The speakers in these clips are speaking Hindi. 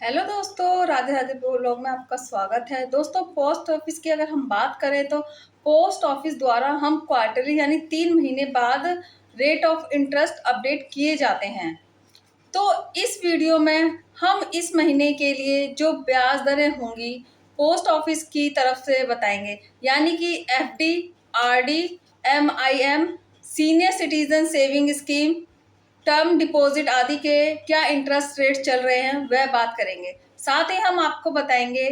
हेलो दोस्तों, राधे राधे ब्लॉग में आपका स्वागत है। दोस्तों, पोस्ट ऑफिस की अगर हम बात करें तो पोस्ट ऑफिस द्वारा हम क्वार्टरली यानी 3 महीने बाद रेट ऑफ इंटरेस्ट अपडेट किए जाते हैं। तो इस वीडियो में हम इस महीने के लिए जो ब्याज दरें होंगी पोस्ट ऑफिस की तरफ से बताएंगे, यानी कि FD, RD, MIM, senior citizen saving scheme, term deposit आदि के क्या इंटरेस्ट रेट चल रहे हैं वह बात करेंगे। साथ ही हम आपको बताएंगे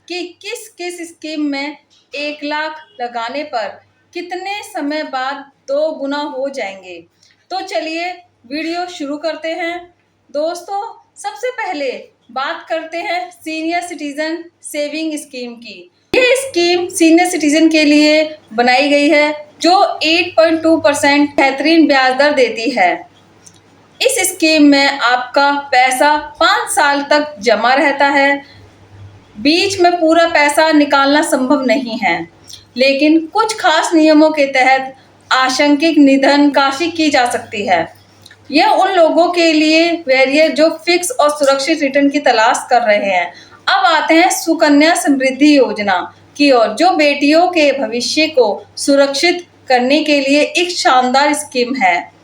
कि किस किस स्कीम में 1 लाख लगाने पर कितने समय बाद 2 गुना हो जाएंगे। तो चलिए वीडियो शुरू करते हैं। दोस्तों, सबसे पहले बात करते हैं सीनियर सिटीजन सेविंग स्कीम की। ये स्कीम सीनियर सिटीजन के लिए बनाई गई है जो 8.2% बेहतरीन ब्याज दर देती है। इस स्कीम में आपका पैसा 5 साल तक जमा रहता है। बीच में पूरा पैसा निकालना संभव नहीं है, लेकिन कुछ खास नियमों के तहत आंशिक निधन काशी की जा सकती है। यह उन लोगों के लिए वैरियर जो फिक्स और सुरक्षित रिटर्न की तलाश कर रहे हैं। अब आते हैं सुकन्या समृद्धि योजना की ओर, जो बेटियों के भविष्य को सुरक्षित करने के लिए एक शानदार स्कीम है।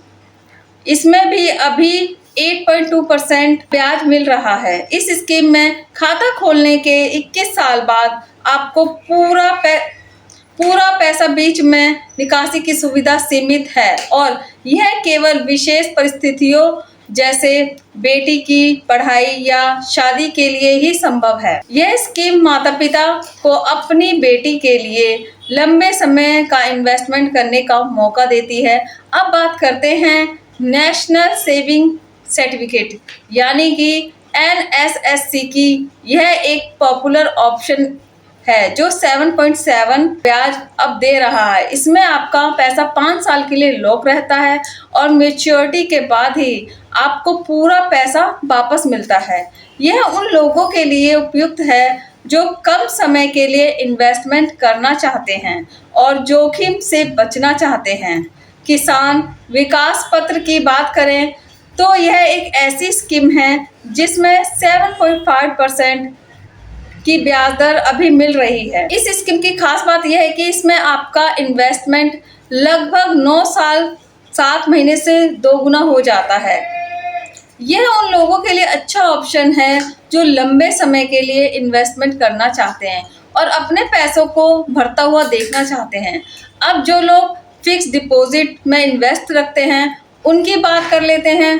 इसमें भी अभी 8.2% ब्याज मिल रहा है। इस स्कीम में खाता खोलने के 21 साल बाद आपको पूरा पैसा बीच में निकासी की सुविधा सीमित है और यह केवल विशेष परिस्थितियों जैसे बेटी की पढ़ाई या शादी के लिए ही संभव है। यह स्कीम माता पिता को अपनी बेटी के लिए लंबे समय का इन्वेस्टमेंट करने का मौका देती है। अब बात करते हैं नेशनल सेविंग सर्टिफिकेट यानी कि एनएसएससी की। यह एक पॉपुलर ऑप्शन है जो 7.7 ब्याज अब दे रहा है। इसमें आपका पैसा 5 साल के लिए लॉक रहता है और मैच्योरिटी के बाद ही आपको पूरा पैसा वापस मिलता है। यह उन लोगों के लिए उपयुक्त है जो कम समय के लिए इन्वेस्टमेंट करना चाहते हैं और जोखिम से बचना चाहते हैं। किसान विकास पत्र की बात करें तो यह एक ऐसी स्कीम है जिसमें 7.5% की ब्याज दर अभी मिल रही है। इस स्कीम की खास बात यह है कि इसमें आपका इन्वेस्टमेंट लगभग 9 साल 7 महीने से 2 गुना हो जाता है। यह उन लोगों के लिए अच्छा ऑप्शन है जो लंबे समय के लिए इन्वेस्टमेंट करना चाहते हैं और अपने पैसों को बढ़ता हुआ देखना चाहते हैं। अब जो लोग फिक्स डिपॉजिट में इन्वेस्ट रखते हैं उनकी बात कर लेते हैं।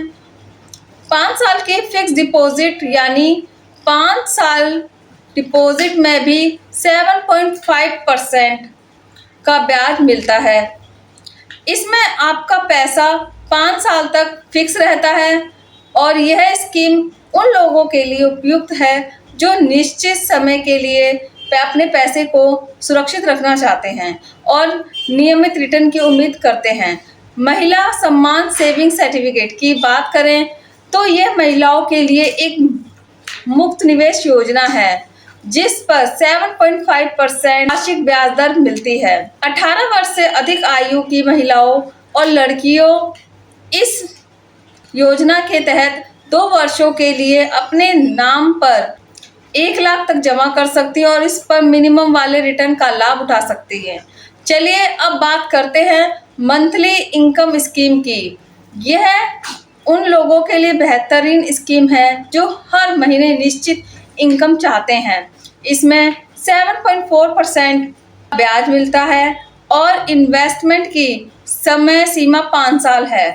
5 साल के फिक्स डिपॉजिट यानी 5 साल डिपॉजिट में भी 7.5% का ब्याज मिलता है। इसमें आपका पैसा 5 साल तक फिक्स रहता है और यह स्कीम उन लोगों के लिए उपयुक्त है जो निश्चित समय के लिए अपने पैसे को सुरक्षित रखना चाहते हैं और नियमित रिटर्न की उम्मीद करते हैं। महिला सम्मान सेविंग सर्टिफिकेट की बात करें तो यह महिलाओं के लिए एक मुफ्त निवेश योजना है जिस पर 7.5% वार्षिक ब्याज दर मिलती है। 18 वर्ष से अधिक आयु की महिलाओं और लड़कियों इस योजना के तहत 2 वर्षों के लिए अपने नाम पर 1 लाख तक जमा कर सकती है और इस पर मिनिमम वाले रिटर्न का लाभ उठा सकती है। चलिए अब बात करते हैं मंथली इनकम स्कीम की। यह उन लोगों के लिए बेहतरीन स्कीम है जो हर महीने निश्चित इनकम चाहते हैं। इसमें 7.4% ब्याज मिलता है और इन्वेस्टमेंट की समय सीमा 5 साल है।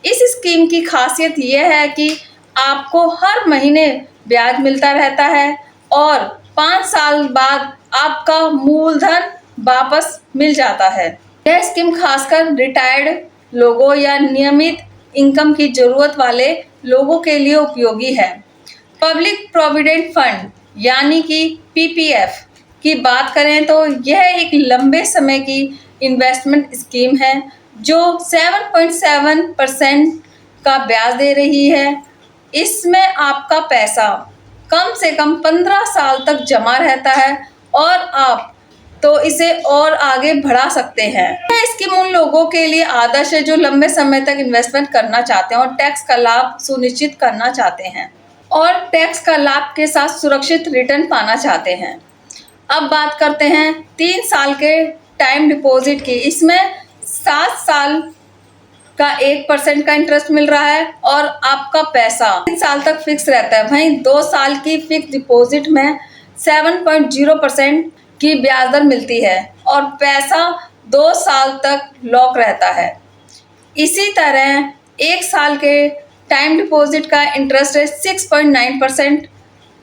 इस स्कीम की खासियत यह है कि आपको हर महीने ब्याज मिलता रहता है और 5 साल बाद आपका मूलधन वापस मिल जाता है। यह स्कीम खासकर रिटायर्ड लोगों या नियमित इनकम की जरूरत वाले लोगों के लिए उपयोगी है। पब्लिक प्रोविडेंट फंड यानी कि पीपीएफ की बात करें तो यह एक लंबे समय की इन्वेस्टमेंट स्कीम है जो 7.7% का ब्याज दे रही है। इसमें आपका पैसा कम से कम 15 साल तक जमा रहता है और आप तो इसे और आगे बढ़ा सकते हैं। यह स्कीम उन लोगों के लिए आदर्श है जो लंबे समय तक इन्वेस्टमेंट करना चाहते हैं और टैक्स का लाभ सुनिश्चित करना चाहते हैं। और टैक्स का लाभ के साथ सुरक्षित रिटर्न पाना चाहते हैं। अब बात करते हैं 3 साल के टाइम डिपॉजिट की। इसमें 7 साल का 1% का इंटरेस्ट मिल रहा है और आपका पैसा 3 साल तक फिक्स रहता है। वहीं 2 साल की फिक्स डिपॉजिट में 7.0% की ब्याज दर मिलती है और पैसा 2 साल तक लॉक रहता है। इसी तरह 1 साल के टाइम डिपॉजिट का इंटरेस्ट रेट 6.9%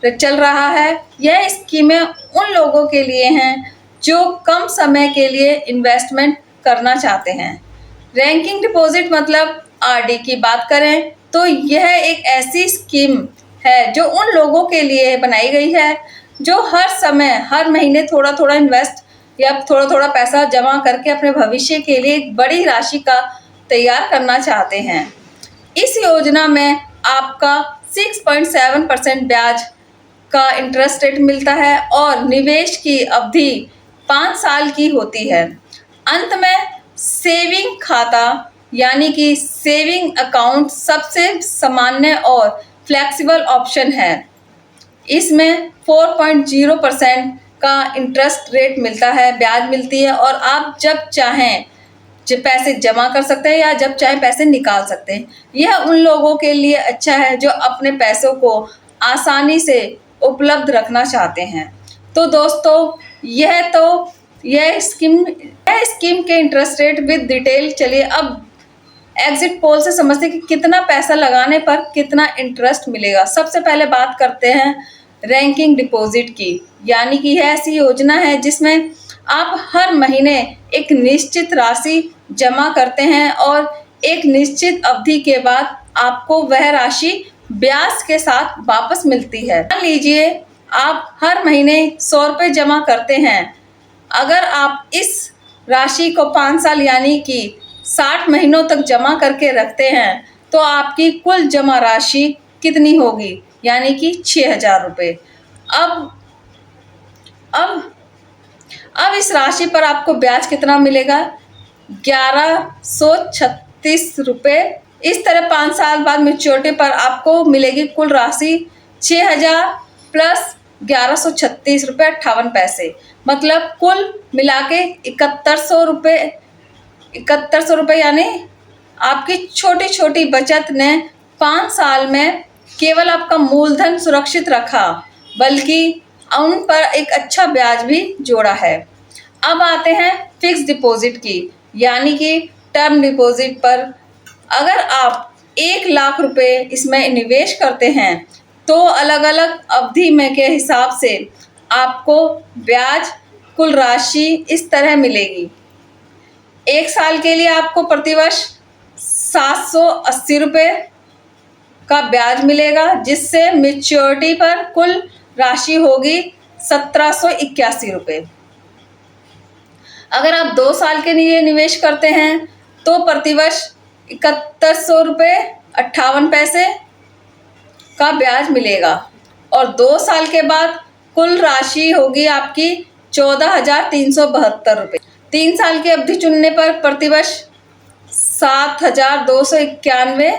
चल रहा है। यह स्कीमें उन लोगों के लिए हैं जो कम समय के लिए इन्वेस्टमेंट करना चाहते हैं। रैंकिंग डिपॉजिट मतलब आरडी की बात करें तो यह एक ऐसी स्कीम है जो उन लोगों के लिए बनाई गई है जो हर समय हर महीने थोड़ा थोड़ा इन्वेस्ट या थोड़ा थोड़ा पैसा जमा करके अपने भविष्य के लिए एक बड़ी राशि का तैयार करना चाहते हैं। इस योजना में आपका 6.7% ब्याज का इंटरेस्ट रेट मिलता है और निवेश की अवधि 5 साल की होती है। अंत में सेविंग खाता यानी कि सेविंग अकाउंट सबसे सामान्य और फ्लेक्सिबल ऑप्शन है। इसमें 4.0% का इंटरेस्ट रेट मिलता है, ब्याज मिलती है और आप जब चाहें पैसे जमा कर सकते हैं या जब चाहे पैसे निकाल सकते हैं। यह उन लोगों के लिए अच्छा है जो अपने पैसों को आसानी से उपलब्ध रखना चाहते हैं। तो दोस्तों यह स्कीम के इंटरेस्ट रेट विद डिटेल। चलिए अब एग्जिट पोल से समझते हैं कि कितना पैसा लगाने पर कितना इंटरेस्ट मिलेगा। सबसे पहले बात करते हैं रैंकिंग डिपॉजिट की, यानी कि यह ऐसी योजना है जिसमें आप हर महीने एक निश्चित राशि जमा करते हैं और एक निश्चित अवधि के बाद आपको वह राशि ब्याज के साथ वापस मिलती है। मान लीजिए आप हर महीने 100 रुपये जमा करते हैं। अगर आप इस राशि को 5 साल यानी कि 60 महीनों तक जमा करके रखते हैं तो आपकी कुल जमा राशि कितनी होगी, यानी कि 6,000 रुपये। अब इस राशि पर आपको ब्याज कितना मिलेगा, 1136 रुपये। इस तरह 5 साल बाद मैच्योरिटी पर आपको मिलेगी कुल राशि 6,000 प्लस 1136 रुपये 58 पैसे, मतलब कुल मिला के 7100 रुपये। यानी आपकी छोटी छोटी बचत ने 5 साल में केवल आपका मूलधन सुरक्षित रखा बल्कि उन पर एक अच्छा ब्याज भी जोड़ा है। अब आते हैं फिक्स डिपॉजिट की, यानी कि टर्म डिपॉजिट पर। अगर आप 1 लाख रुपए इसमें निवेश करते हैं तो अलग अलग अवधि में के हिसाब से आपको ब्याज कुल राशि इस तरह मिलेगी। 1 साल के लिए आपको प्रतिवर्ष 780 रुपये का ब्याज मिलेगा, जिससे मैच्योरिटी पर कुल राशि होगी 1781 रुपये। अगर आप 2 साल के लिए निवेश करते हैं तो प्रतिवर्ष 7100 रुपये 58 पैसे का ब्याज मिलेगा और 2 साल के बाद कुल राशि होगी आपकी 14,372 रुपये। 3 साल की अवधि चुनने पर प्रतिवर्ष 7,291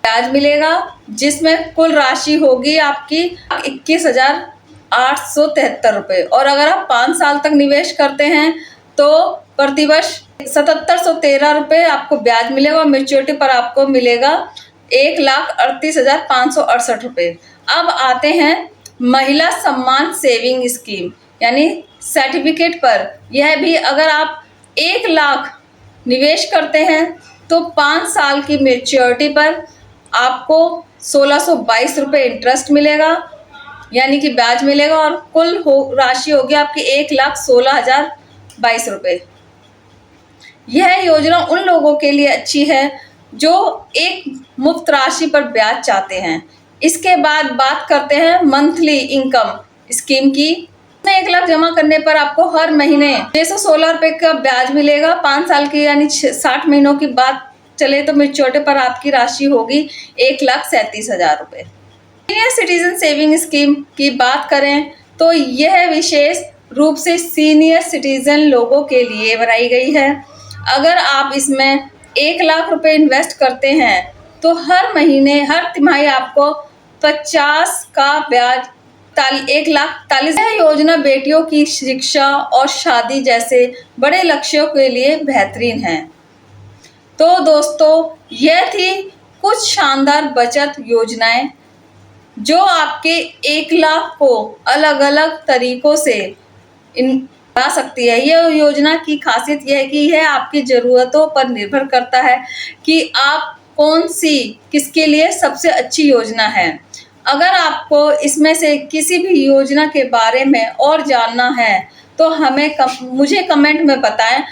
ब्याज मिलेगा, जिसमें कुल राशि होगी आपकी 21,873 रुपये। और अगर आप 5 साल तक निवेश करते हैं तो प्रतिवर्ष 7,713 रुपये आपको ब्याज मिलेगा और मैच्योरिटी पर आपको मिलेगा 1,38,568 रुपये। अब आते हैं महिला सम्मान सेविंग स्कीम यानी सर्टिफिकेट पर। यह भी अगर आप 1 लाख निवेश करते हैं तो 5 साल की मैच्योरिटी पर आपको 1,622 रुपये इंटरेस्ट मिलेगा, यानी कि ब्याज मिलेगा और कुल राशि होगी आपकी 1,16,022 रुपये। यह योजना उन लोगों के लिए अच्छी है जो एक मुफ्त राशि पर ब्याज चाहते हैं। इसके बाद बात करते हैं मंथली इनकम स्कीम की। 1 लाख जमा करने पर आपको हर महीने 616 रुपये का ब्याज मिलेगा। 5 साल की यानी 60 महीनों की बात चले तो मैच्योरिटी पर आपकी राशि होगी 1,37,000 रुपये। सीनियर सिटीजन सेविंग स्कीम की बात करें तो यह विशेष रूप से सीनियर सिटीजन लोगों के लिए बनाई गई है। अगर आप इसमें 1 लाख रुपए इन्वेस्ट करते हैं तो हर तिमाही आपको 50 का ब्याज 1,40,000। यह योजना बेटियों की शिक्षा और शादी जैसे बड़े लक्ष्यों के लिए बेहतरीन है। तो दोस्तों, यह थी कुछ शानदार बचत योजनाएं जो आपके 1 लाख को अलग-अलग तरीकों से ला सकती है। यह योजना की खासियत यह है कि यह आपकी ज़रूरतों पर निर्भर करता है कि आप कौन-सी किसके लिए सबसे अच्छी योजना है। अगर आपको इसमें से किसी भी योजना के बारे में और जानना है, तो मुझे कमेंट में बताएँ।